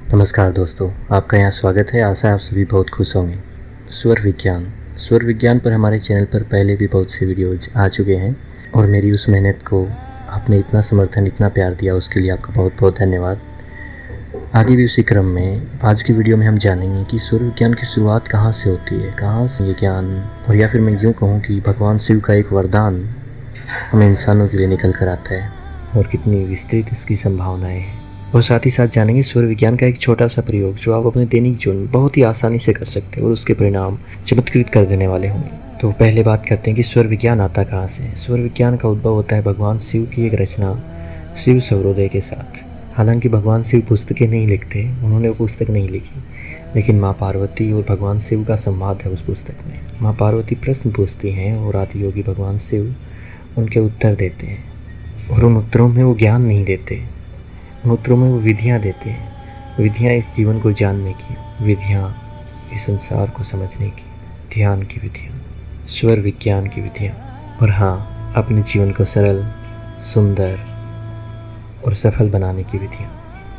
नमस्कार दोस्तों, आपका यहाँ स्वागत है। आशा है आप सभी बहुत खुश होंगे। स्वर विज्ञान पर हमारे चैनल पर पहले भी बहुत से वीडियोज आ चुके हैं और मेरी उस मेहनत को आपने इतना समर्थन, इतना प्यार दिया, उसके लिए आपका बहुत बहुत धन्यवाद। आगे भी उसी क्रम में आज की वीडियो में हम जानेंगे कि स्वर विज्ञान की शुरुआत कहाँ से होती है, कहाँ से ये ज्ञान, और या फिर मैं यूँ कहूँ कि भगवान शिव का एक वरदान हमें इंसानों के लिए निकल कर आता है और कितनी विस्तृत इसकी संभावनाएँ हैं। और साथ ही साथ जानेंगे स्वर विज्ञान का एक छोटा सा प्रयोग जो आप अपने दैनिक जीवन में बहुत ही आसानी से कर सकते हैं और उसके परिणाम चमत्कृत कर देने वाले होंगे। तो पहले बात करते हैं कि स्वर विज्ञान आता कहाँ से। स्वर विज्ञान का उद्भव होता है भगवान शिव की एक रचना शिव सौरोदय के साथ। हालांकि भगवान शिव पुस्तकें नहीं लिखते, उन्होंने वो पुस्तक नहीं लिखी, लेकिन माँ पार्वती और भगवान शिव का संवाद है उस पुस्तक में। माँ पार्वती प्रश्न पूछती हैं और आदि योगी भगवान शिव उनके उत्तर देते हैं, और उन उत्तरों में वो ज्ञान नहीं देते, उन उत्तरों में वो विधियाँ देते हैं। विधियाँ इस जीवन को जानने की, विधियाँ इस संसार को समझने की, ध्यान की विधियाँ, स्वर विज्ञान की विधियाँ, और हाँ, अपने जीवन को सरल, सुंदर और सफल बनाने की विधियाँ।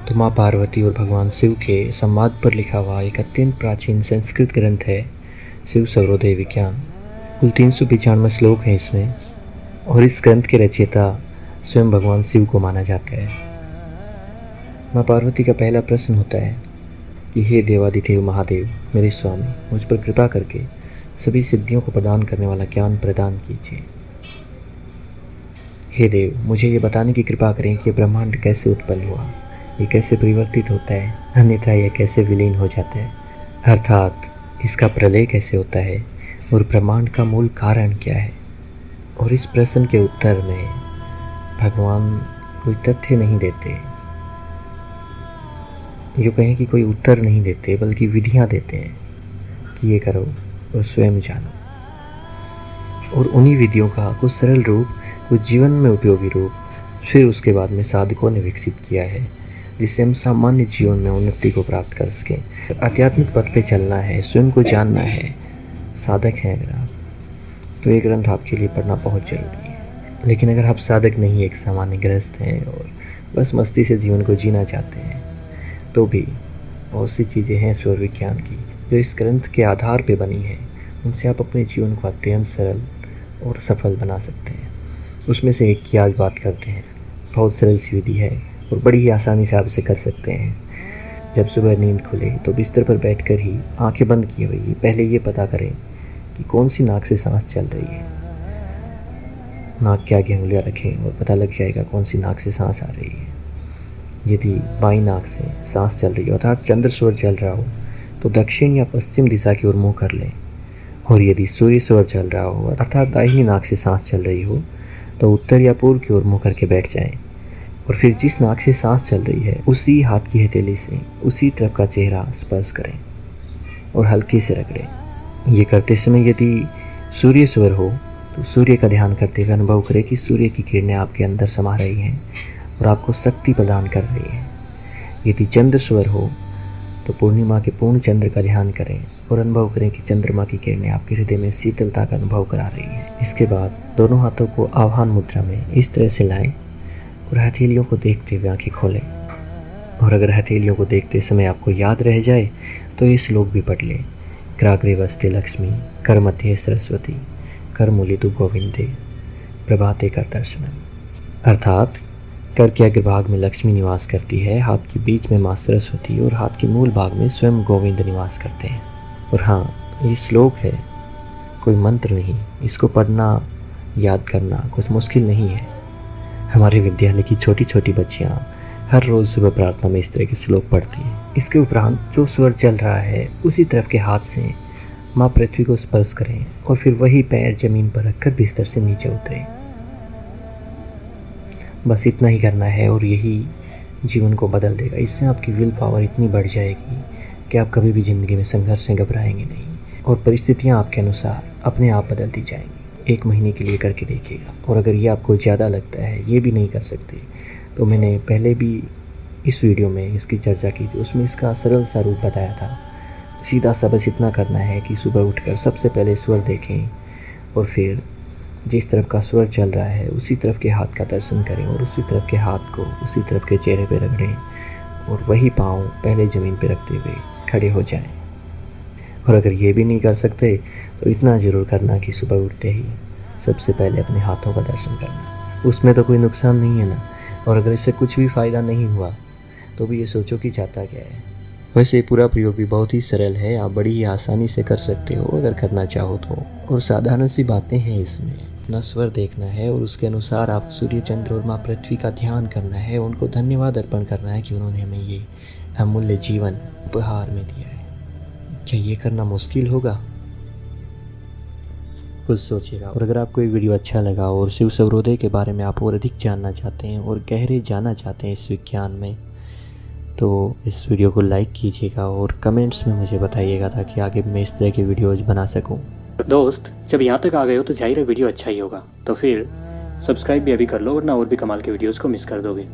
तो माँ पार्वती और भगवान शिव के संवाद पर लिखा हुआ एक अत्यंत प्राचीन संस्कृत ग्रंथ है शिव सौरोदय विज्ञान। कुल 395 श्लोक हैं इसमें, और इस ग्रंथ के रचयिता स्वयं भगवान शिव को माना जाता है। माँ पार्वती का पहला प्रश्न होता है कि हे देवादिदेव महादेव, मेरे स्वामी, मुझ पर कृपा करके सभी सिद्धियों को प्रदान करने वाला ज्ञान प्रदान कीजिए। हे देव, मुझे ये बताने की कृपा करें कि ब्रह्मांड कैसे उत्पन्न हुआ, ये कैसे परिवर्तित होता है, अन्यथा यह कैसे विलीन हो जाता है, अर्थात इसका प्रलय कैसे होता है, और ब्रह्मांड का मूल कारण क्या है। और इस प्रश्न के उत्तर में भगवान कोई तथ्य नहीं देते, जो कहें कि कोई उत्तर नहीं देते, बल्कि विधियाँ देते हैं कि ये करो और स्वयं जानो। और उन्हीं विधियों का कुछ सरल रूप, कुछ जीवन में उपयोगी रूप फिर उसके बाद में साधकों ने विकसित किया है, जिससे हम सामान्य जीवन में उन्नति को प्राप्त कर सकें। आध्यात्मिक पथ पे चलना है, स्वयं को जानना है, साधक हैं अगर आप, तो ये ग्रंथ आपके लिए पढ़ना बहुत ज़रूरी है। लेकिन अगर आप साधक नहीं, एक सामान्य गृहस्थ हैं और बस मस्ती से जीवन को जीना चाहते हैं, तो भी बहुत सी चीज़ें हैं स्वर विज्ञान की जो इस ग्रंथ के आधार पे बनी हैं। उनसे आप अपने जीवन को अत्यंत सरल और सफल बना सकते हैं। उसमें से एक की आज बात करते हैं। बहुत सरल सी विधि है और बड़ी ही आसानी से आप इसे कर सकते हैं। जब सुबह नींद खुले तो बिस्तर पर बैठकर ही आंखें बंद किए हुए पहले ये पता करें कि कौन सी नाक से सांस चल रही है। नाक के आगे उंगलियां रखें और पता लग जाएगा कौन सी नाक से सांस आ रही है। यदि बाईं नाक से सांस चल रही हो अर्थात चंद्र स्वर चल रहा हो तो दक्षिण या पश्चिम दिशा की ओर मुँह कर लें, और यदि सूर्य स्वर चल रहा हो अर्थात दाहिनी नाक से सांस चल रही हो तो उत्तर या पूर्व की ओर मुँह करके बैठ जाएं, और फिर जिस नाक से सांस चल रही है उसी हाथ की हथेली से उसी तरफ का चेहरा स्पर्श करें और हल्के से रगड़ें। ये करते समय यदि सूर्य स्वर हो तो सूर्य का ध्यान करते हुए अनुभव करें कि सूर्य की किरणें आपके अंदर समा रही हैं और आपको शक्ति प्रदान कर रही है। यदि चंद्र स्वर हो तो पूर्णिमा के पूर्ण चंद्र का ध्यान करें और अनुभव करें कि चंद्रमा की किरणें आपके हृदय में शीतलता का अनुभव करा रही है। इसके बाद दोनों हाथों को आह्वान मुद्रा में इस तरह से लाएं और हथेलियों को देखते हुए आंखें खोलें। और अगर हथेलियों को देखते समय आपको याद रह जाए तो ये श्लोक भी पढ़ लें। कराग्रे वस्ते लक्ष्मी, कर मध्ये सरस्वती, कर मूलितु गोविंदे, प्रभाते कर दर्शनम। अर्थात कर के अग्रभाग में लक्ष्मी निवास करती है, हाथ के बीच में माँ सरस्वती और हाथ के मूल भाग में स्वयं गोविंद निवास करते हैं। और हाँ, ये श्लोक है, कोई मंत्र नहीं। इसको पढ़ना, याद करना कुछ मुश्किल नहीं है। हमारे विद्यालय की छोटी छोटी बच्चियाँ हर रोज़ सुबह प्रार्थना में इस तरह के श्लोक पढ़ती हैं। इसके उपरांत जो स्वर चल रहा है उसी तरफ के हाथ से माँ पृथ्वी को स्पर्श करें और फिर वही पैर जमीन पर रखकर बिस्तर से नीचे उतरें। बस इतना ही करना है और यही जीवन को बदल देगा। इससे आपकी विल पावर इतनी बढ़ जाएगी कि आप कभी भी ज़िंदगी में संघर्ष से घबराएंगे नहीं और परिस्थितियाँ आपके अनुसार अपने आप बदलती जाएंगी। 1 महीने के लिए करके देखिएगा। और अगर ये आपको ज़्यादा लगता है, ये भी नहीं कर सकते, तो मैंने पहले भी इस वीडियो में इसकी चर्चा की थी, उसमें इसका सरल सा रूप बताया था। सीधा सा बस इतना करना है कि सुबह उठकर सबसे पहले स्वर देखें और फिर जिस तरफ का स्वर चल रहा है उसी तरफ के हाथ का दर्शन करें और उसी तरफ के हाथ को उसी तरफ के चेहरे पे रगड़ें और वही पाँव पहले ज़मीन पर रखते हुए खड़े हो जाएं। और अगर ये भी नहीं कर सकते तो इतना ज़रूर करना कि सुबह उठते ही सबसे पहले अपने हाथों का दर्शन करना। उसमें तो कोई नुकसान नहीं है ना। और अगर इससे कुछ भी फ़ायदा नहीं हुआ तो भी ये सोचो कि जाता क्या है। वैसे पूरा प्रयोग भी बहुत ही सरल है, आप बड़ी ही आसानी से कर सकते हो अगर करना चाहो तो। और साधारण सी बातें हैं इसमें, अपना स्वर देखना है और उसके अनुसार आप सूर्य, चंद्र और माँ पृथ्वी का ध्यान करना है। उनको धन्यवाद अर्पण करना है कि उन्होंने हमें ये अमूल्य जीवन उपहार में दिया है। क्या ये करना मुश्किल होगा? कुछ सोचिएगा। और अगर आपको ये वीडियो अच्छा लगा और शिव सूर्योदय के बारे में आप और अधिक जानना चाहते हैं और गहरे जाना चाहते हैं इस विज्ञान में, तो इस वीडियो को लाइक कीजिएगा और कमेंट्स में मुझे बताइएगा ताकि आगे मैं इस तरह के वीडियोज़ बना सकूं। दोस्त, जब यहाँ तक आ गए हो तो जाहिर है वीडियो अच्छा ही होगा, तो फिर सब्सक्राइब भी अभी कर लो, वरना और भी कमाल के वीडियोज़ को मिस कर दोगे।